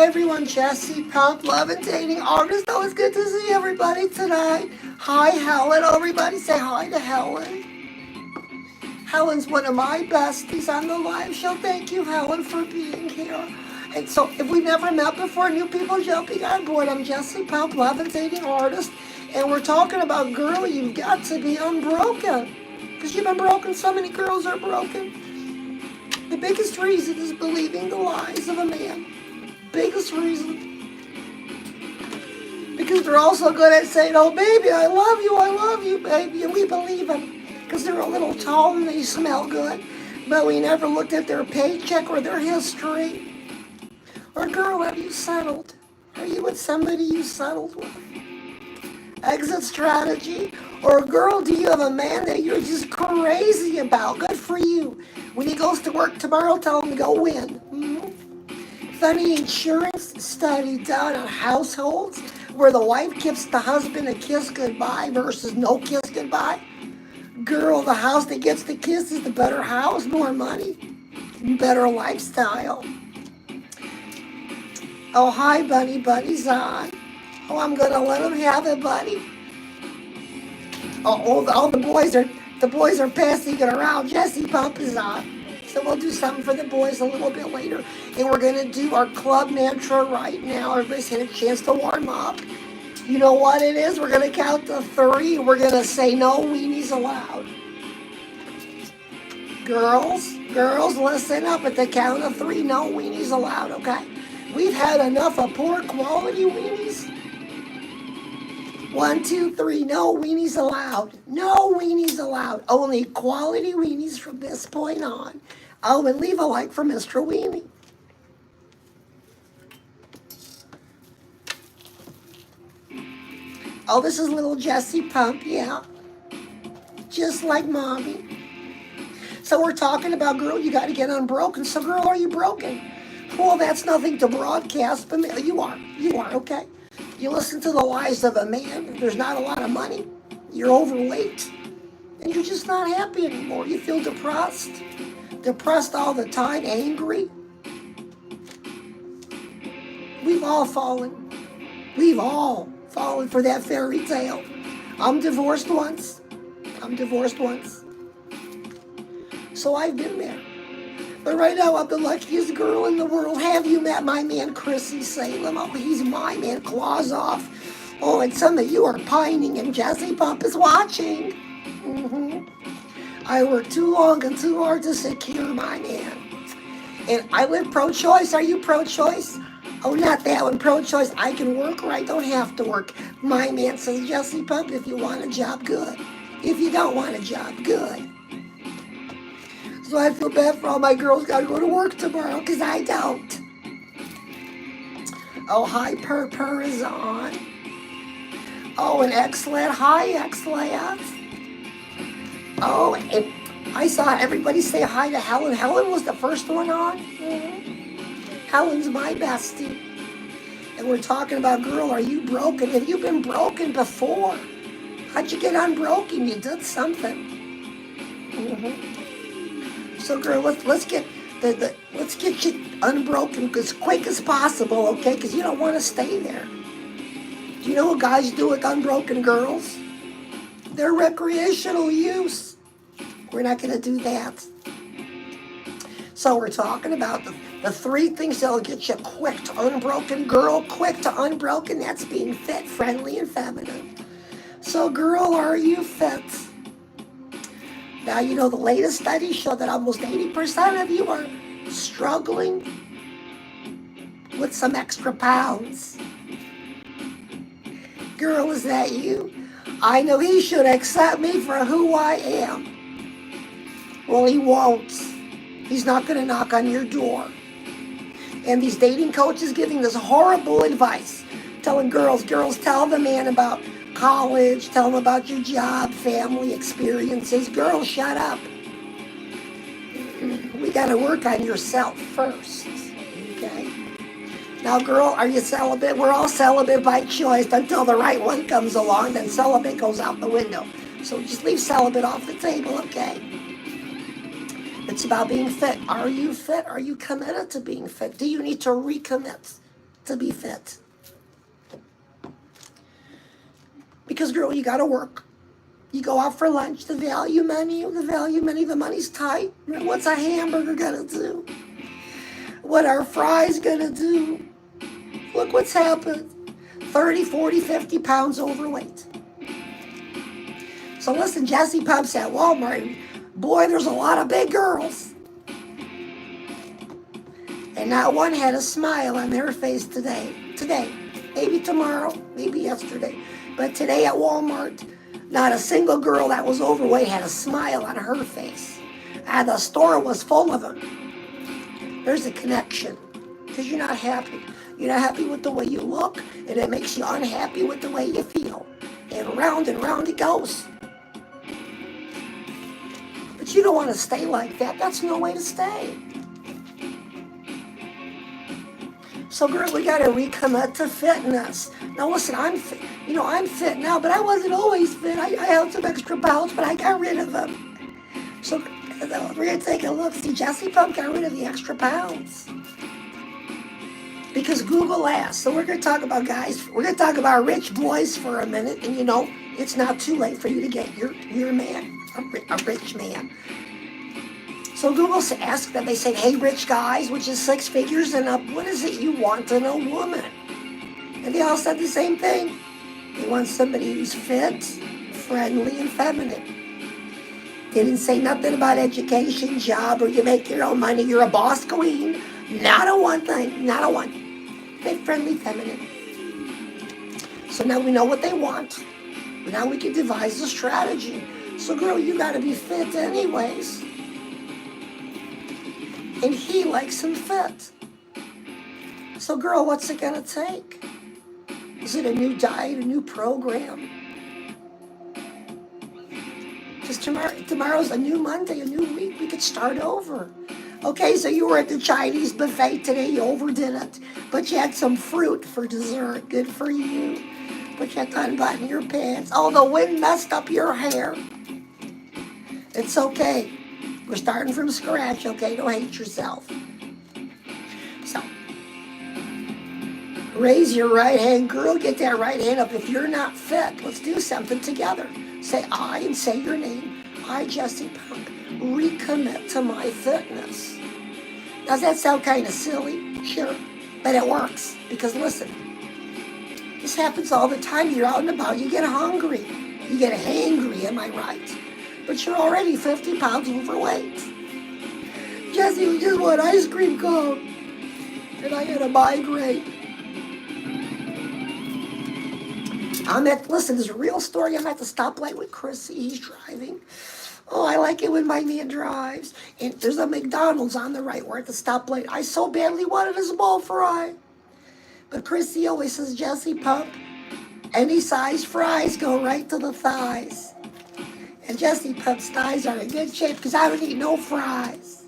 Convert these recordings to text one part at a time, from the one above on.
Hi everyone, Jesse, pump, love and dating artist. Always good to see everybody tonight. Hi Helen, everybody say hi to Helen. Helen's one of my besties on the live show. Thank you, Helen, for being here. And so, if we never met before, new people jumping on board, I'm Jesse Pump, love and dating artist, and we're talking about, girl, you've got to be unbroken. Because you've been broken, so many girls are broken. The biggest reason is believing the lies of a man. Biggest reason. Because they're also good at saying, oh, baby, I love you, baby. And we believe them because they're a little tall and they smell good. But we never looked at their paycheck or their history. Or, girl, have you settled? Are you with somebody you settled with? Exit strategy. Or, girl, do you have a man that you're just crazy about? Good for you. When he goes to work tomorrow, tell him to go win. Funny insurance study done on households where the wife gives the husband a kiss goodbye versus no kiss goodbye. Girl, the house that gets the kiss is the better house, more money, better lifestyle. Oh, hi, Bunny. Bunny's on. Oh, I'm going to let him have it, Bunny. Oh, the boys are passing it around. Jesse Pump is on. So we'll do something for the boys a little bit later. And we're going to do our club mantra right now. Everybody's had a chance to warm up. You know what it is? We're going to count to 3. We're going to say no weenies allowed. Girls, listen up. At the count of 3, no weenies allowed, okay? We've had enough of poor quality weenies. 1, 2, 3, no weenies allowed. No weenies allowed. Only quality weenies from this point on. Oh, and leave a like for Mr. Weenie. Oh, this is little Jessie Pump, yeah. Just like mommy. So we're talking about, girl, you got to get unbroken. So, girl, are you broken? Well, that's nothing to broadcast, but you are, okay? You listen to the lies of a man. There's not a lot of money. You're overweight. And you're just not happy anymore. You feel depressed. Depressed all the time, angry. We've all fallen. We've all fallen for that fairy tale. I'm divorced once. So I've been there. But right now, I'm the luckiest girl in the world. Have you met my man, Chrissy Salem? Oh, he's my man, claws off. Oh, and some of you are pining, and Jesse Pump is watching. I worked too long and too hard to secure my man. And I live pro-choice. Are you pro-choice? Oh, not that one. Pro-choice. I can work or I don't have to work. My man says, Jesse Pump, if you want a job, good. If you don't want a job, good. So I feel bad for all my girls got to go to work tomorrow because I don't. Oh, hi, Purr is on. Oh, and excellent. Hi, excellent. Oh, and I saw everybody say hi to Helen. Helen was the first one on. Helen's my bestie. And we're talking about, girl, are you broken? Have you been broken before? How'd you get unbroken? You did something. So, girl, let's get you unbroken as quick as possible, okay? Because you don't want to stay there. Do you know what guys do with unbroken girls? They're recreational use. We're not going to do that. So we're talking about the 3 things that'll get you quick to unbroken. Girl, quick to unbroken. That's being fit, friendly, and feminine. So, girl, are you fit? Now, you know, the latest studies show that almost 80% of you are struggling with some extra pounds. Girl, is that you? I know he should accept me for who I am. Well, he won't. He's not going to knock on your door. And these dating coaches giving this horrible advice, telling girls, tell the man about college, tell him about your job, family experiences. Girls, shut up. We got to work on yourself first, okay? Now, girl, are you celibate? We're all celibate by choice until the right one comes along, then celibate goes out the window. So just leave celibate off the table, okay? It's about being fit. Are you fit? Are you committed to being fit? Do you need to recommit? to be fit. Because, girl, you got to work. You go out for lunch, the value menu, the money's tight. What's a hamburger going to do? What are fries going to do? Look what's happened. 30, 40, 50 pounds overweight. So listen, Jesse Pumps at Walmart. Boy, there's a lot of big girls. And not one had a smile on their face today. Maybe tomorrow, maybe yesterday. But today at Walmart, not a single girl that was overweight had a smile on her face. And the store was full of them. There's a connection. Because you're not happy. You're not happy with the way you look, and it makes you unhappy with the way you feel. And round it goes. But you don't want to stay like that. That's no way to stay. So, girl, we got to recommit to fitness. Now, listen, I'm fit now, but I wasn't always fit. I had some extra pounds, but I got rid of them. So, we're going to take a look. See, Jesse Pump got rid of the extra pounds. Because Google asked. So we're going to talk about guys. We're going to talk about rich boys for a minute. And, it's not too late for you to get your man, a rich man. So Google asked them, they said, hey, rich guys, which is 6 figures and up, what is it you want in a woman? And they all said the same thing. They want somebody who's fit, friendly, and feminine. They didn't say nothing about education, job, or you make your own money, you're a boss queen. Not a one thing, not a one. Fit, friendly, feminine. So now we know what they want. Now we can devise a strategy. So girl, you got to be fit anyways. And he likes him fit. So girl, what's it going to take? Is it a new diet, a new program? Just tomorrow's a new Monday, a new week. We could start over. Okay, so you were at the Chinese buffet today. You overdid it. But you had some fruit for dessert. Good for you. But you had to unbutton your pants. Oh, the wind messed up your hair. It's okay. We're starting from scratch, okay? Don't hate yourself. So, raise your right hand. Girl, get that right hand up. If you're not fit, let's do something together. Say I and say your name. I, Jesse Pump, recommit to my fitness. Does that sound kind of silly? Sure. But it works. Because listen, this happens all the time. You're out and about. You get hungry. You get hangry, am I right? But you're already 50 pounds overweight. Jesse, we just want ice cream cone. And I had a migraine. Listen, there's a real story. I'm at the stoplight with Chrissy. He's driving. Oh, I like it when my man drives. And there's a McDonald's on the right. We're at the stoplight. I so badly wanted a small fry. But Chrissy always says, Jesse Pump, any size fries go right to the thighs. And Jesse Pump's thighs are in good shape because I don't eat no fries.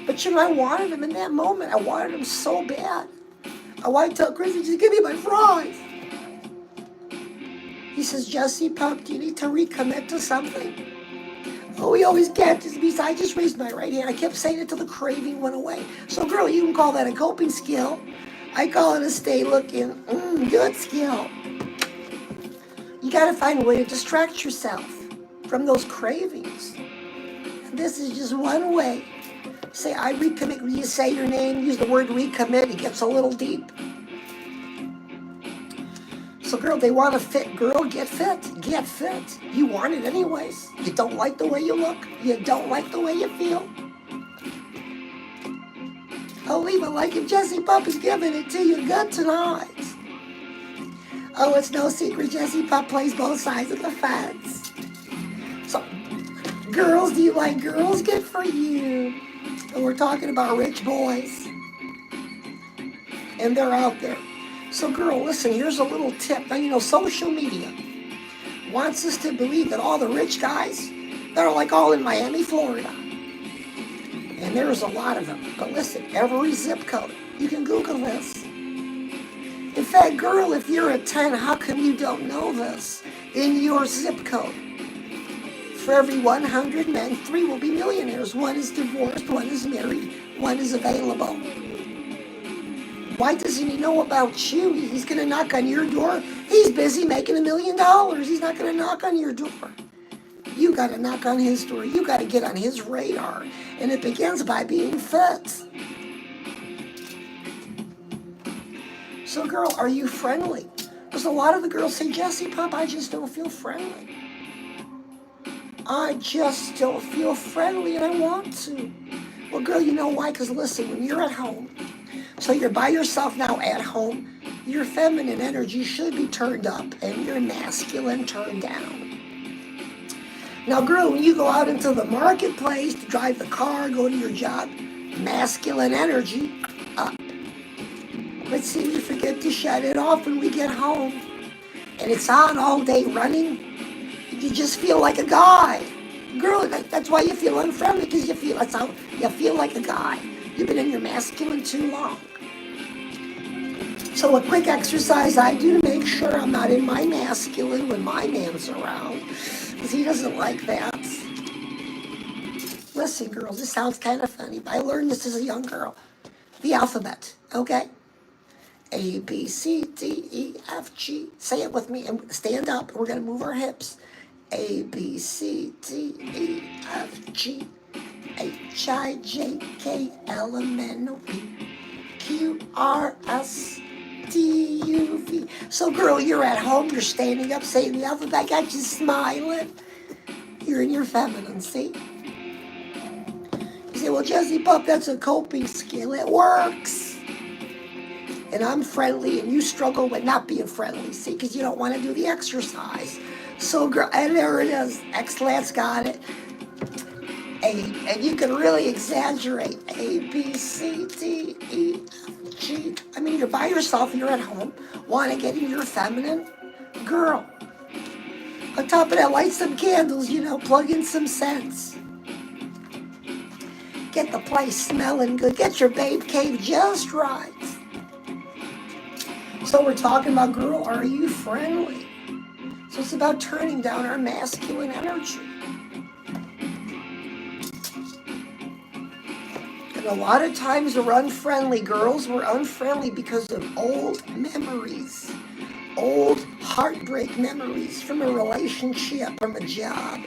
But I wanted them in that moment. I wanted them so bad. I wanted to tell Chrissy, just give me my fries. He says, Jesse Pump, do you need to recommit to something? Oh, he always catches me. So I just raised my right hand. I kept saying it till the craving went away. So, girl, you can call that a coping skill. I call it a stay looking good skill. You got to find a way to distract yourself from those cravings. And this is just one way. Say, I recommit. When you say your name, use the word recommit. It gets a little deep. So, girl, they want a fit girl. Get fit. Get fit. You want it anyways. You don't like the way you look. You don't like the way you feel. Oh, leave it like if Jesse Pump is giving it to you good tonight. Oh, it's no secret Jesse Pump plays both sides of the fence. So, girls, do you like girls? Good for you. And we're talking about rich boys. And they're out there. So, girl, listen, here's a little tip. Now, social media wants us to believe that all the rich guys, they're like all in Miami, Florida. And there's a lot of them. But listen, every zip code, you can Google this. In fact, girl, if you're a 10, how come you don't know this? In your zip code, for every 100 men, 3 will be millionaires. 1 is divorced, 1 is married, 1 is available. Why doesn't he know about you? He's going to knock on your door. He's busy making $1 million. He's not going to knock on your door. You got to knock on his door. You got to get on his radar. And it begins by being fit. So, girl, are you friendly? Because a lot of the girls say, Jessie Pop, I just don't feel friendly. I just don't feel friendly and I want to. Well, girl, you know why? Because listen, when you're at home, so you're by yourself now at home, your feminine energy should be turned up and your masculine turned down. Now, girl, when you go out into the marketplace to drive the car, go to your job, masculine energy up. But see, we forget to shut it off when we get home. And it's on all day running. You just feel like a guy. Girl, that's why you feel unfriendly, because that's how you feel like a guy. You've been in your masculine too long. So a quick exercise I do to make sure I'm not in my masculine when my man's around, because he doesn't like that. Listen, girls, this sounds kind of funny, but I learned this as a young girl. The alphabet, okay? A, B, C, D, E, F, G. Say it with me and stand up. We're going to move our hips. A, B, C, D, E, F, G, H, I, J, K, L, M, N, O, P, Q, R, S, T, U, V. So, girl, you're at home. You're standing up saying the alphabet. I got you smiling. You're in your feminine, see? You say, well, Jessie Pup, that's a coping skill. It works. And I'm friendly, and you struggle with not being friendly, see, because you don't want to do the exercise. So, girl, and there it is. X-Lat's got it. And you can really exaggerate. A, B, C, D, E, F, G. I mean, you're by yourself, you're at home. Want to get in your feminine? Girl. On top of that, light some candles, plug in some scents. Get the place smelling good. Get your babe cave just right. So we're talking about, girl, are you friendly? So it's about turning down our masculine energy. And a lot of times we're unfriendly, girls. We're unfriendly because of old memories. Old heartbreak memories from a relationship, from a job.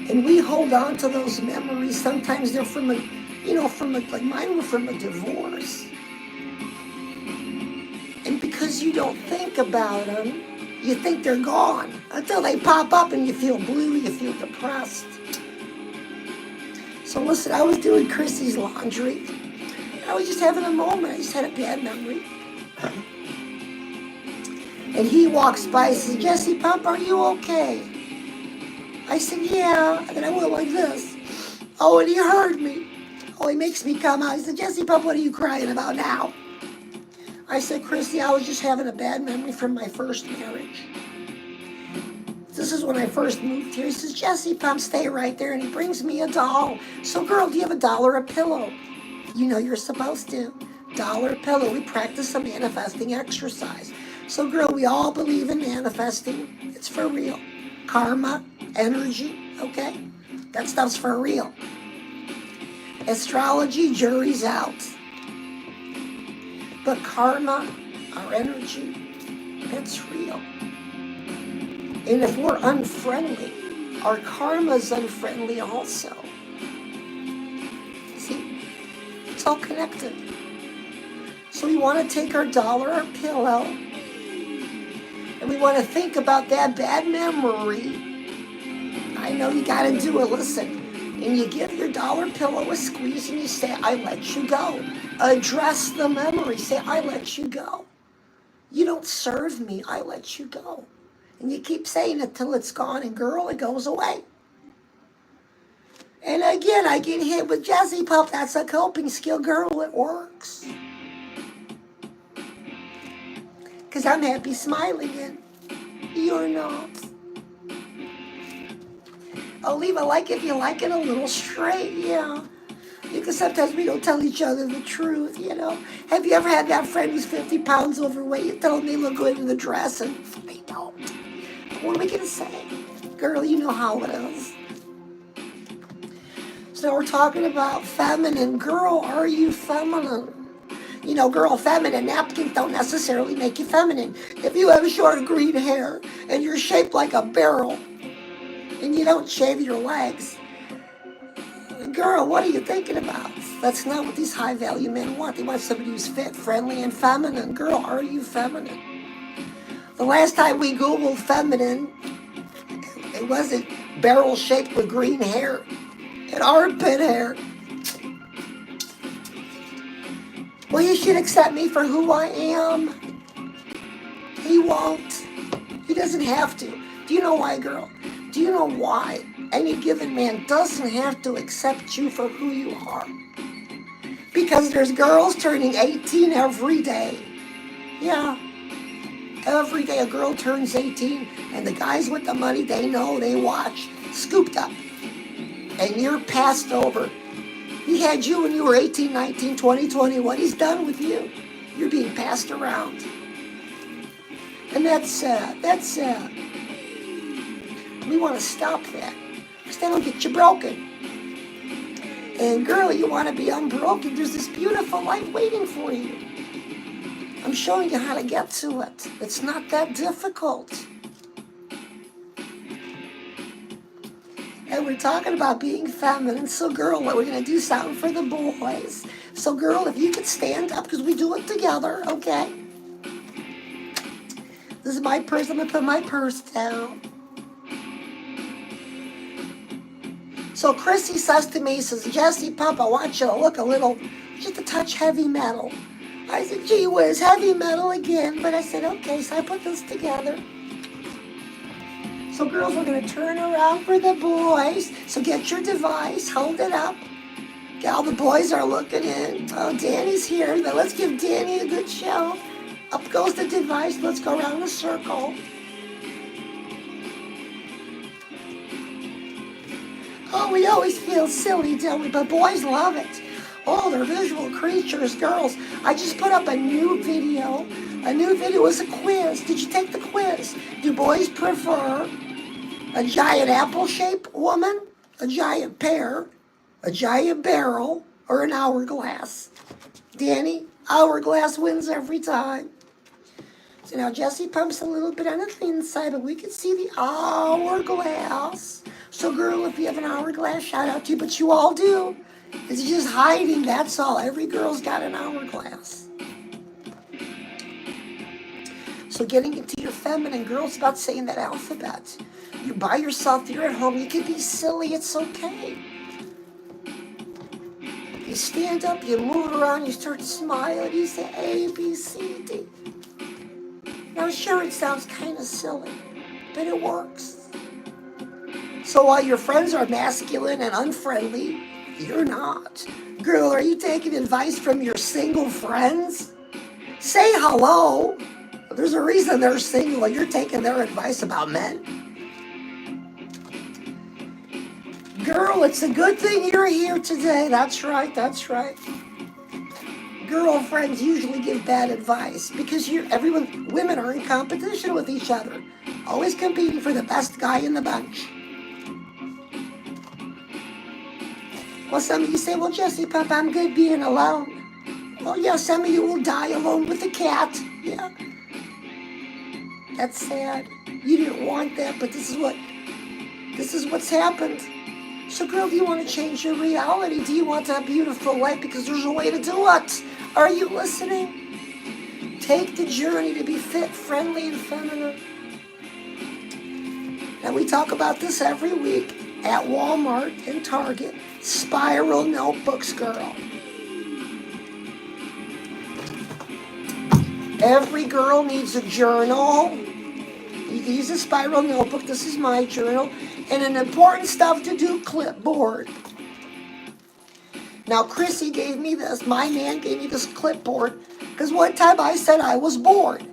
And we hold on to those memories. Sometimes they're from like mine were from a divorce. And because you don't think about them, you think they're gone until they pop up and you feel blue, you feel depressed. So listen, I was doing Chrissy's laundry. I was just having a moment. I just had a bad memory. And he walks by and says, Jessie Pump, are you okay? I said, yeah. And then I went like this. Oh, and he heard me. Oh, he makes me come out. He said, Jessie Pump, what are you crying about now? I said, Chrissy, I was just having a bad memory from my first marriage. This is when I first moved here. He says, Jessie Pump, stay right there. And he brings me a doll. So, girl, do you have $1 a pillow? You know you're supposed to. $1 a pillow. We practice a manifesting exercise. So, girl, we all believe in manifesting. It's for real. Karma, energy, okay? That stuff's for real. Astrology, jury's out. But karma, our energy, that's real. And if we're unfriendly, our karma's unfriendly also. See, it's all connected. So we want to take our $1 a pillow and we want to think about that bad memory. I know you got to do it. Listen. And you give your $1 pillow a squeeze and you say, I let you go. Address the memory. Say, I let you go. You don't serve me. I let you go. And you keep saying it till it's gone, and girl, it goes away. And again, I get hit with Jessie Pup. That's a coping skill, girl. It works. Because I'm happy smiling and you're not. I'll leave a like if you like it a little straight, yeah. Because sometimes we don't tell each other the truth, Have you ever had that friend who's 50 pounds overweight? You tell them they look good in the dress and they don't. What are we going to say? Girl, you know how it is. So we're talking about feminine. Girl, are you feminine? You know, girl, feminine napkins don't necessarily make you feminine. If you have short green hair and you're shaped like a barrel and you don't shave your legs, girl, what are you thinking about? That's not what these high-value men want. They want somebody who's fit, friendly, and feminine. Girl, are you feminine? The last time we Googled feminine, it wasn't barrel shaped with green hair and armpit hair. Well, you should accept me for who I am. He won't. He doesn't have to. Do you know why, girl? Do you know why any given man doesn't have to accept you for who you are? Because there's girls turning 18 every day. Yeah. Every day a girl turns 18, and the guys with the money, they know, they watch, scooped up. And you're passed over. He had you when you were 18, 19, 20, 21. He's done with you. You're being passed around. And that's sad. That's sad. We want to stop that, because that'll get you broken. And girl, you want to be unbroken. There's this beautiful light waiting for you. I'm showing you how to get to it. It's not that difficult. And we're talking about being feminine. So girl, we're going to do something for the boys. So girl, if you could stand up, because we do it together, okay? This is my purse. I'm going to put my purse down. So Chrissy says to me, he says, Jesse Pump, I want you to look a little, just a touch heavy metal. I said, gee whiz, heavy metal again. But I said, okay, so I put this together. So girls, we're going to turn around for the boys. So get your device, hold it up. All the boys are looking in. Oh, Danny's here, but let's give Danny a good show. Up goes the device. Let's go around the circle. Oh, we always feel silly, don't we? But boys love it. Oh, they're visual creatures, girls. I just put up a new video. A new video is a quiz. Did you take the quiz? Do boys prefer a giant apple-shaped woman, a giant pear, a giant barrel, or an hourglass? Danny, hourglass wins every time. So now Jesse pumps a little bit on the inside, but we can see the hourglass. So girl, if you have an hourglass, shout out to you, but you all do. It's just hiding, that's all. Every girl's got an hourglass. So getting into your feminine, girls, about saying that alphabet. You're by yourself, you're at home, you can be silly, it's okay. You stand up, you move around, you start smiling, you say A, B, C, D. Now sure, it sounds kind of silly, but it works. So while your friends are masculine and unfriendly, you're not. Girl, are you taking advice from your single friends? Say hello. There's a reason they're single and you're taking their advice about men. Girl, it's a good thing you're here today. That's right, that's right. Girlfriends usually give bad advice because women are in competition with each other. Always competing for the best guy in the bunch. Well, some of you say, well, Jesse Pump, I'm good being alone. Well, yeah, some of you will die alone with a cat. Yeah. That's sad. You didn't want that, but this is what's happened. So, girl, do you want to change your reality? Do you want a beautiful life? Because there's a way to do it. Are you listening? Take the journey to be fit, friendly, and feminine. And we talk about this every week at Walmart and Target. Spiral notebooks, girl. Every girl needs a journal. You can use a spiral notebook. This is my journal. And an important stuff to do, clipboard. Now, Chrissy gave me this. My man gave me this clipboard because one time I said I was bored.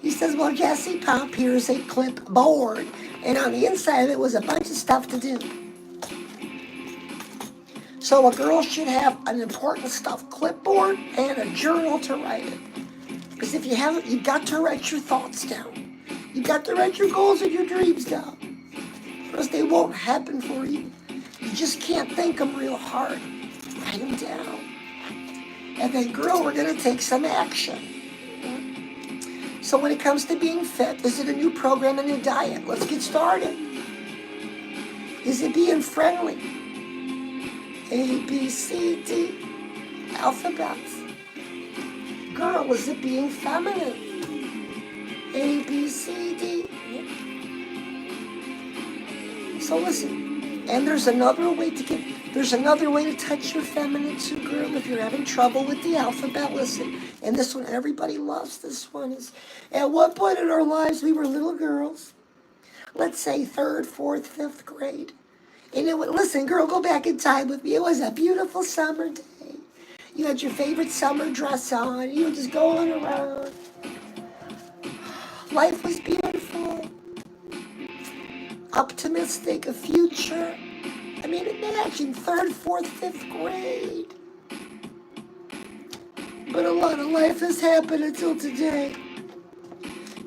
He says, well, Jesse Pump, here's a clipboard. And on the inside of it was a bunch of stuff to do. So a girl should have an important stuff clipboard and a journal to write it. Because if you haven't, you've got to write your thoughts down. You've got to write your goals and your dreams down. Or else they won't happen for you. You just can't think them real hard. Write them down. And then, girl, we're going to take some action. So when it comes to being fit, is it a new program, a new diet? Let's get started. Is it being friendly? A, B, C, D, alphabets. Girl, is it being feminine? A, B, C, D. So listen, and there's another way to touch your feminine too, girl, if you're having trouble with the alphabet. Listen, and this one, everybody loves this one. Is at one point in our lives, we were little girls, let's say 3rd, 4th, 5th grade. And it would, listen, girl, go back in time with me. It was a beautiful summer day. You had your favorite summer dress on. You were just going around. Life was beautiful. Optimistic, a future. I mean, imagine 3rd, 4th, 5th grade. But a lot of life has happened until today.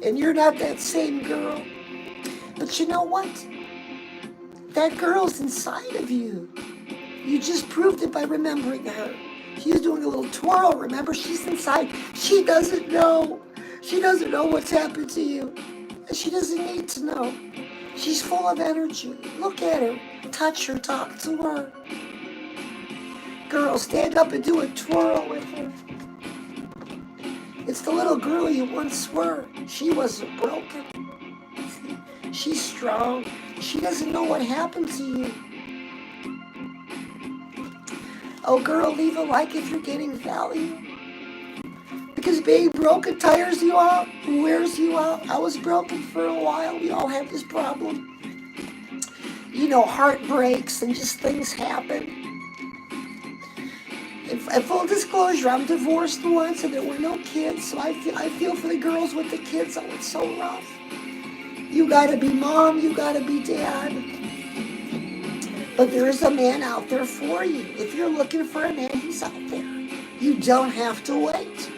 And you're not that same girl. But you know what? That girl's inside of you. You just proved it by remembering her. She was doing a little twirl. Remember, she's inside. She doesn't know. She doesn't know what's happened to you. And she doesn't need to know. She's full of energy. Look at her. Touch her. Talk to her. Girl, stand up and do a twirl with her. It's the little girl you once were. She wasn't broken. She's strong. She doesn't know what happened to you. Oh, girl, leave a like if you're getting value. Because being broken tires you out, wears you out. I was broken for a while. We all have this problem. You know, heartbreaks and just things happen. And full disclosure, I'm divorced once and there were no kids, so I feel for the girls with the kids. Oh, it's so rough. You gotta be mom, you gotta be dad. But there is a man out there for you. If you're looking for a man, he's out there. You don't have to wait.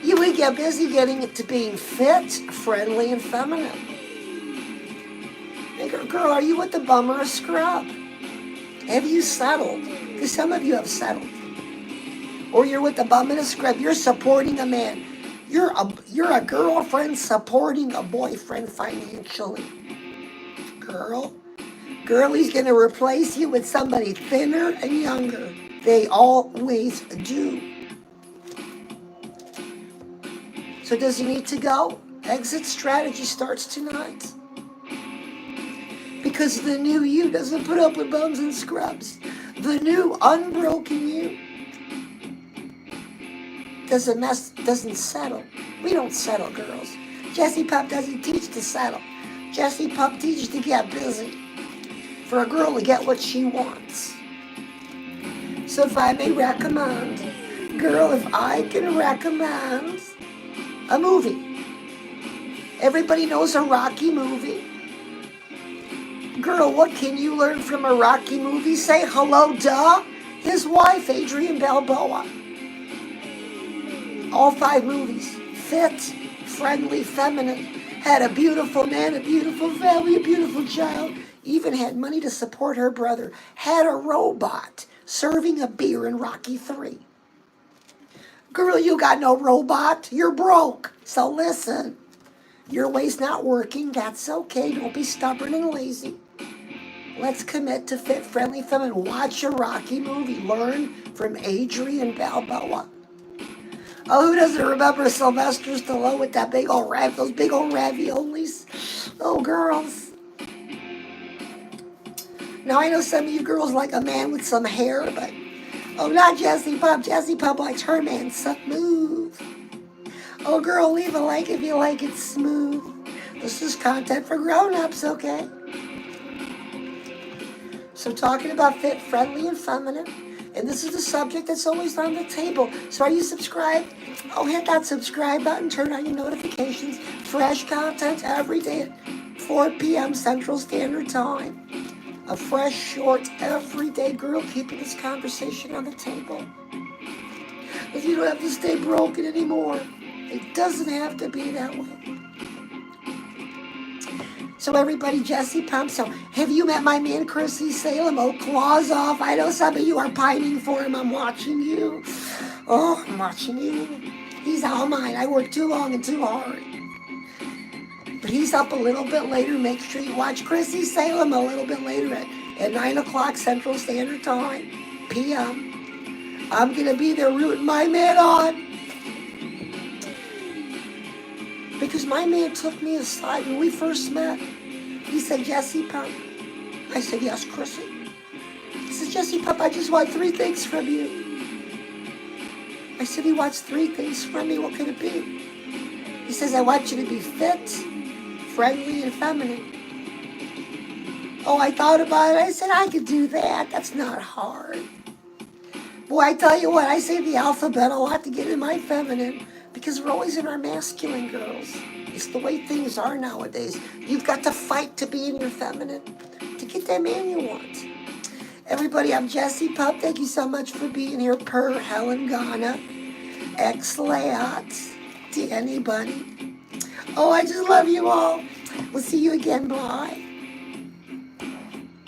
You would get busy getting it to being fit, friendly, and feminine. Hey, girl, are you with the bum or a scrub? Have you settled? Because some of you have settled. Or you're with the bum and a scrub. You're supporting a man. You're a girlfriend supporting a boyfriend financially. Girlie's going to replace you with somebody thinner and younger. They always do. So does he need to go? Exit strategy starts tonight. Because the new you doesn't put up with bums and scrubs. The new unbroken you doesn't settle. We don't settle, girls. Jessie Pup doesn't teach to settle. Jessie Pup teaches to get busy. For a girl to get what she wants. So if I may recommend, girl, if I can recommend a movie. Everybody knows a Rocky movie. Girl, what can you learn from a Rocky movie? Say hello, duh. His wife, Adrian Balboa. All 5 movies. Fit, friendly, feminine. Had a beautiful man, a beautiful family, a beautiful child. Even had money to support her brother. Had a robot serving a beer in Rocky 3. Girl, you got no robot. You're broke. So listen. Your way's not working. That's okay. Don't be stubborn and lazy. Let's commit to fit, friendly, feminine. Watch a Rocky movie. Learn from Adrian Balboa. Oh, who doesn't remember Sylvester Stallone with that those big old raviolis? Oh, girls. Now, I know some of you girls like a man with some hair, but oh, not Jessie Pup. Jessie Pup likes her man smooth. Oh, girl, leave a like if you like it smooth. This is content for grown-ups, okay? So talking about fit, friendly, and feminine. And this is the subject that's always on the table. So are you subscribed? Oh, hit that subscribe button. Turn on your notifications. Fresh content every day at 4 p.m. Central Standard Time. A fresh short everyday girl keeping this conversation on the table. If you don't have to stay broken anymore, it doesn't have to be that way. So everybody, Jessie Pup. So have you met my man, Chrissy Salem? Oh, claws off. I know some of you are pining for him. I'm watching you. Oh, I'm watching you. He's all mine. I work too long and too hard. But he's up a little bit later. Make sure you watch Chrissy Salem a little bit later at 9 o'clock Central Standard Time, p.m. I'm going to be there rooting my man on. Because my man took me aside when we first met. He said, Jesse Pump. I said, yes, Chrissy. He said, Jesse Pump, I just want 3 things from you. I said, he wants 3 things from me. What could it be? He says, I want you to be fit, friendly, and feminine. Oh, I thought about it. I said, I could do that. That's not hard. Boy, I tell you what, I say the alphabet a lot to get in my feminine because we're always in our masculine, girls. It's the way things are nowadays. You've got to fight to be in your feminine to get that man you want. Everybody, I'm Jessie Pup. Thank you so much for being here per Helen Ghana. Excellent to anybody. Oh, I just love you all. We'll see you again. Bye.